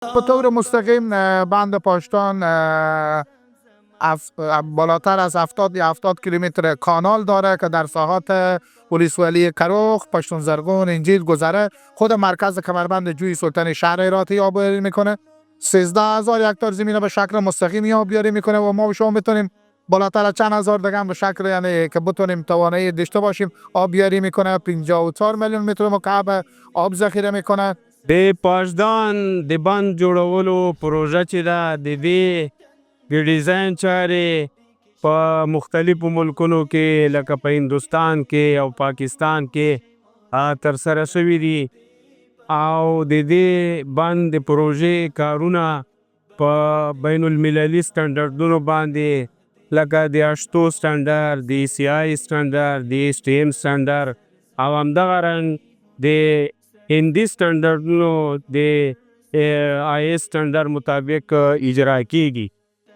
به طور مستقیم بند پاشدان بالاتر از 70 کیلومتر کانال داره که در ساحات ولسوالی کروخ، پشتون زرگون، انجیل گذره. خود مرکز کمربند جوی سلطان شهر RTA آبیاری میکنه. 13,000 هکتار زمین به شکل مستقیمی آبیاری میکنه و ما و شما میتونیم بالاتر از چند هزار دیگه به شکل یعنی که بتونیم توانایی داشته باشیم آبیاری میکنه. 54 میلیون متر مکعب آب ذخیره میکنه. د پاشدان د بند جوړولو پروژه چې ده د دې د ډیزاین چارې په مختلفو ملکونو کې لکه په هندوستان کې او پاکستان کې ترسره شوي دي او د دې بند د پروژې کارونه په بین المللي سټنډرډونو باندې لکه د اشتو سټنډرډ، د ECI سټنډرډ، د STM سټنډرډ او همدغه رنګ د هندي سټنډرډونو د IS سټنډرډ مطابق اجرا کیږي.